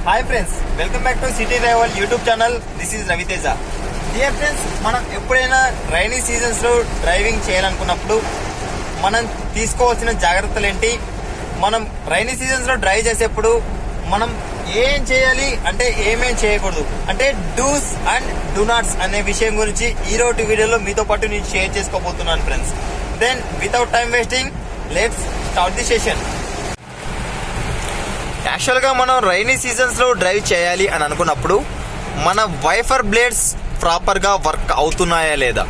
Hi friends, welcome back to city driver YouTube channel. This is Raviteja. Dear friends, మనం ఎప్పుడైనా rainy సీజన్స్లో driving చేయాలనుకున్నప్పుడు మనం తీసుకోవాల్సిన జాగ్రత్తలు ఏంటి, మనం రైనీ సీజన్స్లో డ్రైవ్ చేసేప్పుడు మనం ఏం చేయాలి అంటే ఏమేం చేయకూడదు అంటే డూస్ అండ్ డూ నాట్స్ అనే విషయం గురించి ఈరోజు వీడియోలో మీతో పాటు నేను షేర్ చేసుకోబోతున్నాను friends. Then without time wasting let's start the session. యాక్చువల్గా మనం రైనీ సీజన్స్లో డ్రైవ్ చేయాలి అని అనుకున్నప్పుడు మన వైఫర్ బ్లేడ్స్ ప్రాపర్గా వర్క్ అవుతున్నాయా లేదా,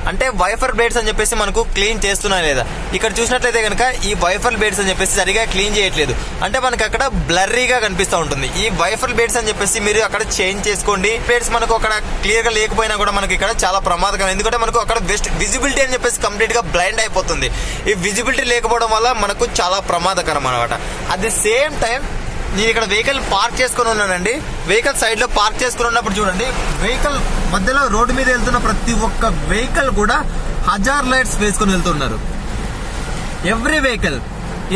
అంటే వైఫర్ బ్లేడ్స్ అని చెప్పేసి మనకు క్లీన్ చేస్తున్నాయా లేదా. ఇక్కడ చూసినట్లయితే కనుక ఈ వైఫర్ బ్లేడ్స్ అని చెప్పేసి సరిగా క్లీన్ చేయట్లేదు, అంటే మనకి అక్కడ బ్లర్రీగా కనిపిస్తూ ఉంటుంది. ఈ వైఫర్ బ్లేడ్స్ అని చెప్పేసి మీరు అక్కడ చేంజ్ చేసుకోండి. బ్లేడ్స్ మనకు అక్కడ క్లియర్గా లేకపోయినా కూడా మనకి ఇక్కడ చాలా ప్రమాదకరం, ఎందుకంటే మనకు అక్కడ విజిబిలిటీ అని చెప్పేసి కంప్లీట్గా బ్లైండ్ అయిపోతుంది. ఈ విజిబిలిటీ లేకపోవడం వల్ల మనకు చాలా ప్రమాదకరం అనమాట. అట్ ది సేమ్ టైం నేను ఇక్కడ వెహికల్ పార్క్ చేసుకుని ఉన్నానండి. వెహికల్ సైడ్ లో పార్క్ చేసుకుని ఉన్నప్పుడు చూడండి, వెహికల్ మధ్యలో రోడ్డు మీద వెళ్తున్న ప్రతి ఒక్క వెహికల్ కూడా హజార్ లైట్స్ వేసుకుని వెళ్తున్నారు. ఎవ్రీ వెహికల్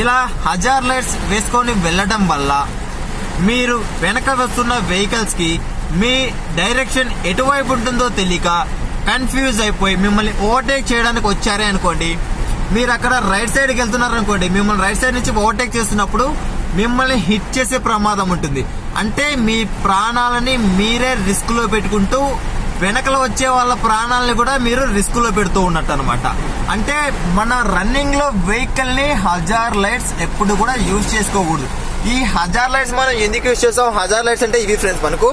ఇలా హజార్ లైట్స్ వేసుకొని వెళ్ళడం వల్ల మీరు వెనక వస్తున్న వెహికల్స్ కి మీ డైరెక్షన్ ఎటువైపు ఉంటుందో తెలియక కన్ఫ్యూజ్ అయిపోయి మిమ్మల్ని ఓవర్టేక్ చేయడానికి వచ్చారే అనుకోండి, మీరు అక్కడ రైట్ సైడ్కి వెళ్తున్నారు అనుకోండి, మిమ్మల్ని రైట్ సైడ్ నుంచి ఓవర్టేక్ చేస్తున్నప్పుడు మిమ్మల్ని హిట్ చేసే ప్రమాదం ఉంటుంది. అంటే మీ ప్రాణాలని మీరే రిస్క్ లో పెట్టుకుంటూ వెనకలో వచ్చే వాళ్ళ ప్రాణాలని కూడా మీరు రిస్క్ లో పెడుతూ ఉన్నట్టు అనమాట. అంటే మన రన్నింగ్ లో వెహికల్ ని హజార్ లైట్స్ ఎప్పుడు కూడా యూజ్ చేసుకోకూడదు. ఈ హజార్ లైట్స్ మనం ఎందుకు యూజ్ చేస్తాం? హజార్ లైట్స్ అంటే ఇవి ఫ్రెండ్స్ మనకు,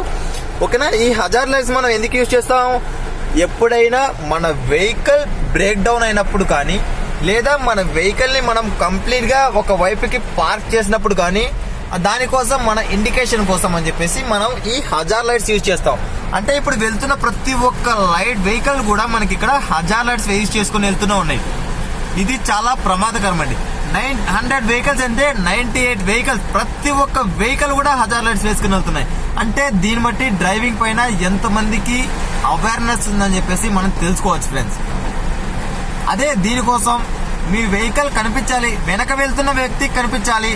ఓకేనా? ఈ హజార్ లైట్స్ మనం ఎందుకు యూజ్ చేస్తాం? ఎప్పుడైనా మన వెహికల్ బ్రేక్ డౌన్ అయినప్పుడు కానీ, లేదా మన వెహికల్ ని మనం కంప్లీట్ గా ఒక వైపుకి పార్క్ చేసినప్పుడు కానీ, దానికోసం మన ఇండికేషన్ కోసం అని చెప్పేసి మనం ఈ హజార్ లైట్స్ యూజ్ చేస్తాం. అంటే ఇప్పుడు వెళ్తున్న ప్రతి ఒక్క లైట్ వెహికల్ కూడా మనకి ఇక్కడ హజార్ లైట్స్ యూజ్ చేసుకుని వెళ్తూనే ఉన్నాయి. ఇది చాలా ప్రమాదకరం అండి. 900 వెహికల్స్ అంటే 98 వెహికల్స్, ప్రతి ఒక్క వెహికల్ కూడా హజార్ లైట్స్ వేసుకుని వెళ్తున్నాయి. అంటే దీన్ని బట్టి డ్రైవింగ్ పైన ఎంతమందికి అవేర్నెస్ ఉందని చెప్పేసి మనం తెలుసుకోవచ్చు ఫ్రెండ్స్. అదే దీనికోసం మీ వెహికల్ కనిపించాలి, వెనక వెళ్తున్న వ్యక్తికి కనిపించాలి.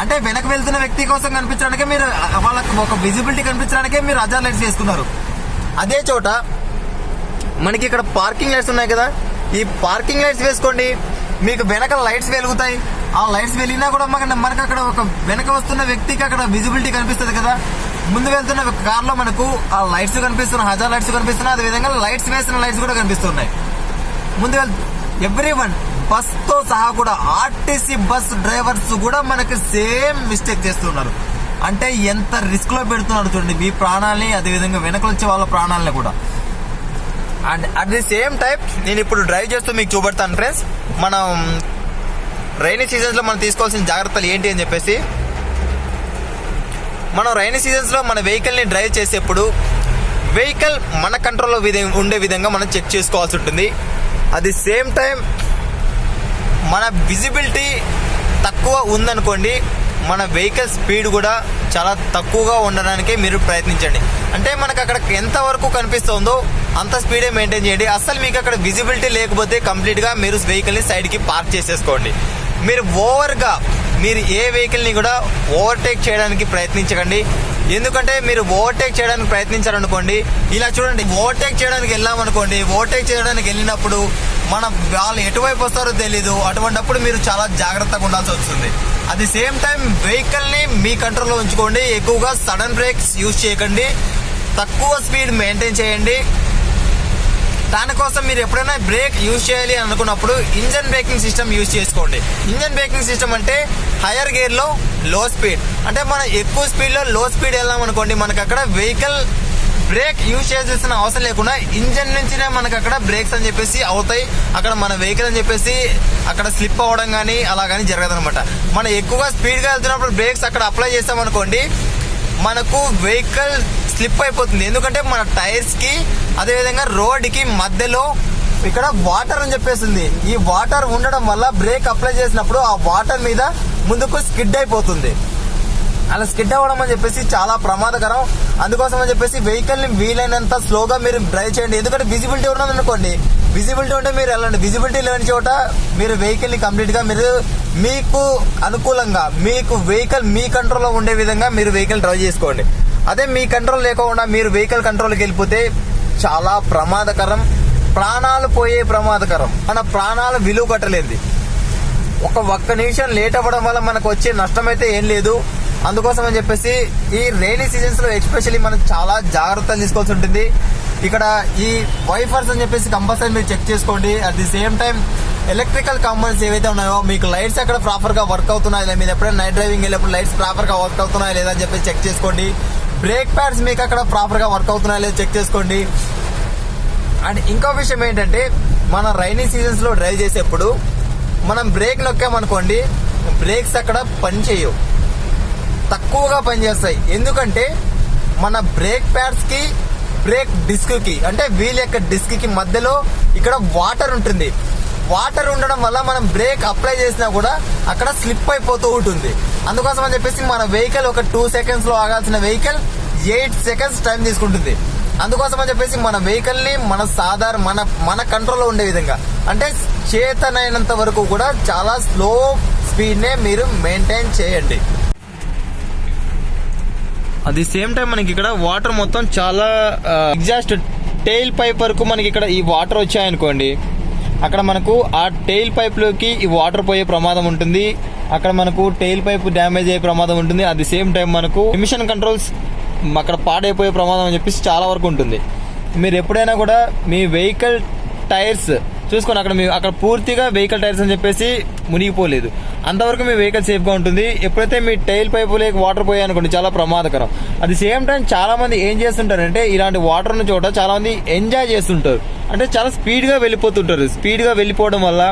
అంటే వెనక వెళ్తున్న వ్యక్తి కోసం కనిపించడానికే మీరు వాళ్ళకి ఒక విజిబిలిటీ కనిపించడానికే మీరు హజార్ లైట్స్ వేసుకున్నారు. అదే చోట మనకి ఇక్కడ పార్కింగ్ లైట్స్ ఉన్నాయి కదా, ఈ పార్కింగ్ లైట్స్ వేసుకోండి, మీకు వెనక లైట్స్ వెలుగుతాయి. ఆ లైట్స్ వెలిగినా కూడా మనకు అక్కడ ఒక వెనక వస్తున్న వ్యక్తికి అక్కడ విజిబిలిటీ కనిపిస్తుంది కదా. ముందు వెళ్తున్న కార్ లో మనకు ఆ లైట్స్ కనిపిస్తున్నాయి, హజార్ లైట్స్ కనిపిస్తున్నాయి. అదే విధంగా లైట్స్ వేసిన లైట్స్ కూడా కనిపిస్తున్నాయి. ముందు ఎవ్రీ వన్ బస్ తో సహా కూడా ఆర్టీసీ బస్ డ్రైవర్స్ కూడా మనకి సేమ్ మిస్టేక్ చేస్తున్నారు. అంటే ఎంత రిస్క్ లో పెడుతున్నారు చూడండి మీ ప్రాణాలని, అదేవిధంగా వెనకలు వచ్చే వాళ్ళ ప్రాణాలని కూడా. And at the same time నేను ఇప్పుడు డ్రైవ్ చేస్తూ మీకు చూపెడతాను ఫ్రెండ్స్, మనం రైనీ సీజన్స్ లో మనం తీసుకోవాల్సిన జాగ్రత్తలు ఏంటి అని చెప్పేసి. మనం రైనీ సీజన్స్ లో మన వెహికల్ ని డ్రైవ్ చేసేప్పుడు వెహికల్ మన కంట్రోల్లో ఉండే విధంగా మనం చెక్ చేసుకోవాల్సి ఉంటుంది. అట్ ది సేమ్ టైం మన విజిబిలిటీ తక్కువ ఉందనుకోండి, మన వెహికల్ స్పీడ్ కూడా చాలా తక్కువగా ఉండడానికి మీరు ప్రయత్నించండి. అంటే మనకు అక్కడ ఎంత వరకు కనిపిస్తుందో అంత స్పీడే మెయింటైన్ చేయండి. అసలు మీకు అక్కడ విజిబిలిటీ లేకపోతే కంప్లీట్గా మీరు వెహికల్ని సైడ్కి పార్క్ చేసేసుకోండి. మీరు మీరు ఏ వెహికల్ని కూడా ఓవర్టేక్ చేయడానికి ప్రయత్నించకండి. ఎందుకంటే మీరు ఓవర్టేక్ చేయడానికి ప్రయత్నించారనుకోండి, ఇలా చూడండి, ఓవర్టేక్ చేయడానికి వెళ్ళామనుకోండి, ఓవర్టేక్ చేయడానికి వెళ్ళినప్పుడు వాళ్ళు ఎటువైపు వస్తారో తెలీదు. అటువంటిప్పుడు మీరు చాలా జాగ్రత్తగా ఉండాల్సి వస్తుంది. At the same time vehicle ని మీ కంట్రోల్లో ఉంచుకోండి. ఎక్కువగా సడన్ బ్రేక్స్ యూజ్ చేయకండి, తక్కువ స్పీడ్ మెయింటైన్ చేయండి. దానికోసం మీరు ఎప్పుడైనా బ్రేక్ యూజ్ చేయాలి అనుకున్నప్పుడు ఇంజన్ బ్రేకింగ్ సిస్టమ్ యూజ్ చేసుకోండి. ఇంజన్ బ్రేకింగ్ సిస్టమ్ అంటే హైయర్ గేర్ లో లో స్పీడ్, అంటే మనం ఎక్కువ స్పీడ్ లో లో స్పీడ్ వెళ్ళామనుకోండి, మనకు అక్కడ వెహికల్ బ్రేక్ యూజ్ చేయాల్సిన అవసరం లేకుండా ఇంజన్ నుంచినే మనకు అక్కడ బ్రేక్స్ అని చెప్పేసి అవుతాయి. అక్కడ మన వెహికల్ అని చెప్పేసి అక్కడ స్లిప్ అవ్వడం కానీ అలా కానీ జరగదు అనమాట. మనం ఎక్కువగా స్పీడ్ గా వెళ్తున్నప్పుడు బ్రేక్స్ అక్కడ అప్లై చేస్తామనుకోండి, మనకు వెహికల్ స్లిప్ అయిపోతుంది. ఎందుకంటే మన టైర్స్ కి అదేవిధంగా రోడ్ కి మధ్యలో ఇక్కడ వాటర్ అని చెప్పేసింది. ఈ వాటర్ ఉండడం వల్ల బ్రేక్ అప్లై చేసినప్పుడు ఆ వాటర్ మీద ముందుకు స్కిడ్ అయిపోతుంది. అలా స్కిడ్ అవ్వడం అని చెప్పేసి చాలా ప్రమాదకరం. అందుకోసం అని చెప్పేసి వెహికల్ ని వీలైనంత స్లోగా మీరు డ్రైవ్ చేయండి. ఎందుకంటే విజిబిలిటీ ఉన్నది అనుకోండి, విజిబిలిటీ ఉంటే మీరు వెళ్ళండి. విజిబిలిటీ లేని చోట మీరు వెహికల్ ని కంప్లీట్ గా మీరు మీకు అనుకూలంగా మీకు వెహికల్ మీ కంట్రోల్లో ఉండే విధంగా మీరు వెహికల్ డ్రైవ్ చేసుకోండి. అదే మీ కంట్రోల్ లేకుండా మీరు వెహికల్ కంట్రోల్కి వెళ్ళిపోతే చాలా ప్రమాదకరం, ప్రాణాలు పోయే ప్రమాదకరం. మన ప్రాణాలు విలువ కట్టలేదు. ఒక్క నిమిషం లేట్ అవ్వడం వల్ల మనకు వచ్చే నష్టం అయితే ఏం లేదు. అందుకోసం అని చెప్పేసి ఈ రైనీ సీజన్స్ లో ఎస్పెషల్లీ మనం చాలా జాగ్రత్తలు తీసుకోవాల్సి ఉంటుంది. ఇక్కడ ఈ వైఫర్స్ అని చెప్పేసి కంపల్సరీ మీరు చెక్ చేసుకోండి. At the same time electrical components ఏవైతే ఉన్నాయో మీకు లైట్స్ అక్కడ ప్రాపర్ గా వర్క్ అవుతున్నాయా లేదా, మీరు ఎప్పుడైనా నైట్ డ్రైవింగ్ వెళ్ళినప్పుడు లైట్స్ ప్రాపర్ గా వర్క్ అవుతున్నాయా లేదా అని చెప్పేసి చెక్ చేసుకోండి. బ్రేక్ ప్యాడ్స్ మీకు అక్కడ ప్రాపర్ గా వర్క్ అవుతున్నాయా లేదా చెక్ చేసుకోండి. అండ్ ఇంకో విషయం ఏంటంటే మన రైనీ సీజన్స్ లో డ్రైవ్ చేసేప్పుడు మనం బ్రేక్ నొక్కామనుకోండి, బ్రేక్స్ అక్కడ పనిచేయవు, తక్కువగా పనిచేస్తాయి. ఎందుకంటే మన బ్రేక్ ప్యాడ్స్ కి బ్రేక్ డిస్క్ కి అంటే వీల్ యొక్క డిస్క్ కి మధ్యలో ఇక్కడ వాటర్ ఉంటుంది. వాటర్ ఉండడం వల్ల మనం బ్రేక్ అప్లై చేసినా కూడా అక్కడ స్లిప్ అయిపోతూ ఉంటుంది. అందుకోసం అని చెప్పేసి మన వెహికల్ ఒక 2 seconds లో ఆగాల్సిన వెహికల్ 8 seconds టైం తీసుకుంటుంది. అందుకోసం అని చెప్పేసి మన వెహికల్ ని మన కంట్రోల్లో ఉండే విధంగా అంటే చేతనైనంత వరకు కూడా చాలా స్లో స్పీడ్ నే మీరు మెయింటైన్ చేయండి. అట్ ది సేమ్ టైం మనకి ఇక్కడ వాటర్ మొత్తం చాలా ఎగ్జాస్ట్ టెయిల్ పైప్ వరకు మనకి ఇక్కడ ఈ వాటర్ వచ్చాయనుకోండి, అక్కడ మనకు ఆ టెయిల్ పైప్ లోకి ఈ వాటర్ పోయే ప్రమాదం ఉంటుంది. అక్కడ మనకు టెయిల్ పైప్ డ్యామేజ్ అయ్యే ప్రమాదం ఉంటుంది. అట్ ది సేమ్ టైం మనకు ఎమిషన్ కంట్రోల్స్ అక్కడ పాడైపోయే ప్రమాదం అని చెప్పేసి చాలా వరకు ఉంటుంది. మీరు ఎప్పుడైనా కూడా మీ వెహికల్ టైర్స్ చూసుకొని అక్కడ పూర్తిగా వెహికల్ టైర్స్ అని చెప్పేసి మునిగిపోలేదు, అంతవరకు మీ వెహికల్ సేఫ్ గా ఉంటుంది. ఎప్పుడైతే మీ టైల్ పైపు లేక వాటర్ పోయాయనుకోండి చాలా ప్రమాదకరం. అట్ ది సేమ్ టైం చాలా మంది ఏం చేస్తుంటారంటే ఇలాంటి వాటర్ ఉన్న చోట చాలా మంది ఎంజాయ్ చేస్తుంటారు, అంటే చాలా స్పీడ్ గా వెళ్ళిపోతుంటారు. స్పీడ్ గా వెళ్ళిపోవడం వల్ల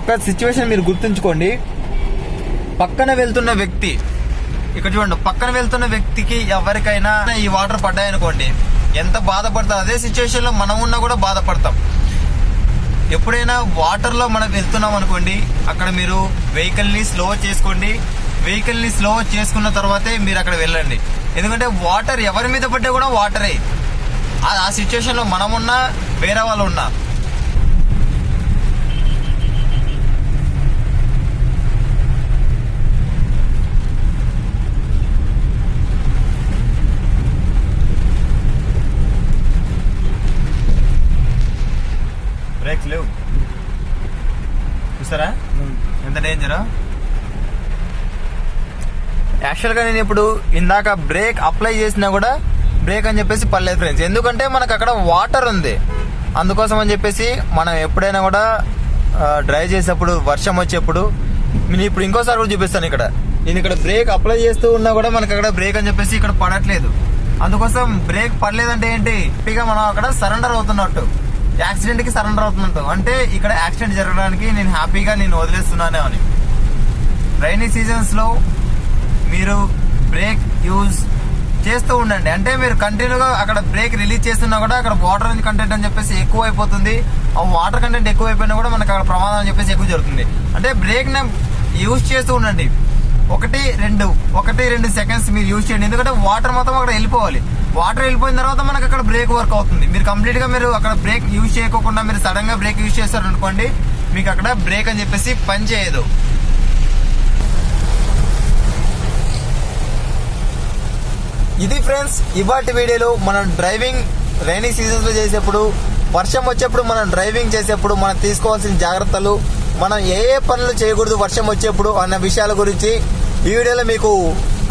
ఒక సిచ్యువేషన్ మీరు గుర్తుంచుకోండి, పక్కన వెళ్తున్న వ్యక్తి ఇక్కడ చూడండి, పక్కన వెళ్తున్న వ్యక్తికి ఎవరికైనా ఈ వాటర్ పడ్డాయనుకోండి ఎంత బాధపడతాం. అదే సిచ్యువేషన్ లో మనం ఉన్నా కూడా బాధపడతాం. ఎప్పుడైనా వాటర్ లో మనం వెళ్తున్నాం అనుకోండి, అక్కడ మీరు వెహికల్ ని స్లో చేసుకోండి. వెహికల్ ని స్లో చేసుకున్న తర్వాతే మీరు అక్కడ వెళ్ళండి. ఎందుకంటే వాటర్ ఎవరి మీద పడ్డా కూడా వాటరే. ఆ సిచ్యువేషన్ లో మనం ఉన్నా వేరే వాళ్ళు ఉన్నా బ్రేక్స్ లేవు. చూస్తారా ఎంత డేంజరా. యాక్చువల్ గా నేను ఇప్పుడు ఇందాక బ్రేక్ అప్లై చేసినా కూడా బ్రేక్ అని చెప్పేసి పర్లేదు ఫ్రెండ్స్, ఎందుకంటే మనకు అక్కడ వాటర్ ఉంది. అందుకోసం అని చెప్పేసి మనం ఎప్పుడైనా కూడా డ్రైవ్ చేసేప్పుడు వర్షం వచ్చేప్పుడు నేను ఇప్పుడు ఇంకోసారి కూడా చూపిస్తాను. నేను ఇక్కడ బ్రేక్ అప్లై చేస్తూ ఉన్నా కూడా మనకు అక్కడ బ్రేక్ అని చెప్పేసి ఇక్కడ పడట్లేదు. అందుకోసం బ్రేక్ పడలేదంటే ఏంటి, హ్యాపీగా మనం అక్కడ సరెండర్ అవుతున్నట్టు, యాక్సిడెంట్ కి సరెండర్ అవుతున్నట్టు. అంటే ఇక్కడ యాక్సిడెంట్ జరగడానికి నేను హ్యాపీగా వదిలేస్తున్నానే అని. రైనీ సీజన్స్ లో మీరు బ్రేక్ యూజ్ చేస్తూ ఉండండి. అంటే మీరు కంటిన్యూగా అక్కడ బ్రేక్ రిలీజ్ చేస్తున్నా కూడా అక్కడ వాటర్ కంటెంట్ అని చెప్పేసి ఎక్కువ అయిపోతుంది. ఆ వాటర్ కంటెంట్ ఎక్కువ అయిపోయినా కూడా మనకు అక్కడ ప్రమాదం అని చెప్పేసి ఎక్కువ జరుగుతుంది. అంటే బ్రేక్ ని యూజ్ చేస్తూ ఉండండి. 1-2 సెకండ్స్ మీరు యూజ్ చేయండి. ఎందుకంటే వాటర్ మొత్తం అక్కడ వెళ్ళిపోవాలి. వాటర్ వెళ్ళిపోయిన తర్వాత మనకు అక్కడ బ్రేక్ వర్క్ అవుతుంది. మీరు కంప్లీట్ గా మీరు అక్కడ బ్రేక్ యూజ్ చేయకుండా మీరు సడన్ గా బ్రేక్ యూజ్ చేస్తారు అనుకోండి, మీకు అక్కడ బ్రేక్ అని చెప్పేసి పని చేయదు. ఇది ఫ్రెండ్స్ ఇవాటి వీడియోలో మనం డ్రైవింగ్ రైనీ సీజన్స్ లో చేసేప్పుడు, వర్షం వచ్చేప్పుడు మనం డ్రైవింగ్ చేసేప్పుడు మనం తీసుకోవాల్సిన జాగ్రత్తలు, మనం ఏ పనులు చేయకూడదు వర్షం వచ్చేప్పుడు అన్న విషయాల గురించి ఈ వీడియోలో మీకు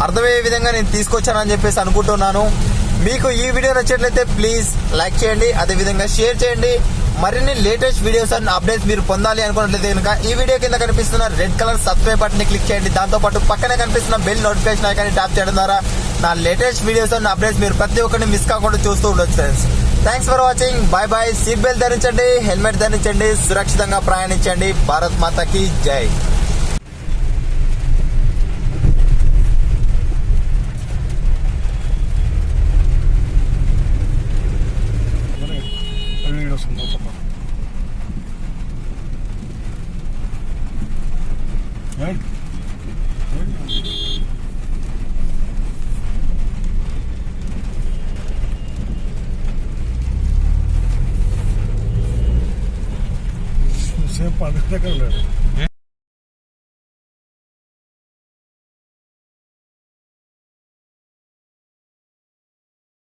అర్థమయ్యే విధంగా నేను తీసుకొచ్చానని చెప్పేసి అనుకుంటున్నాను. మీకు ఈ వీడియో నచ్చినట్లయితే ప్లీజ్ లైక్ చేయండి, అదేవిధంగా షేర్ చేయండి. మరిన్ని లేటెస్ట్ వీడియోస్ అండ్ అప్డేట్స్ మీరు పొందాలి అనుకున్నట్లయితే కనుక ఈ వీడియో కింద కనిపిస్తున్న రెడ్ కలర్ సబ్స్క్రైబ్ బటన్ ని క్లిక్ చేయండి. దాంతోపాటు పక్కనే కనిపిస్తున్న బెల్ నోటిఫికేషన్ ఐకాన్ని ట్యాప్ చేయడం ద్వారా నా లేటెస్ట్ వీడియోస్ అండ్ అప్డేట్స్ మీరు ప్రతి ఒక్కరిని మిస్ కాకుండా చూస్తూ ఉండొచ్చు friends. Thanks for watching. By by. Seat belt ధరించండి, హెల్మెట్ ధరించండి, సురక్షితంగా ప్రయాణించండి. భారత్ మాతాకి జై. పండుగ దగ్గర ఉన్నాడు.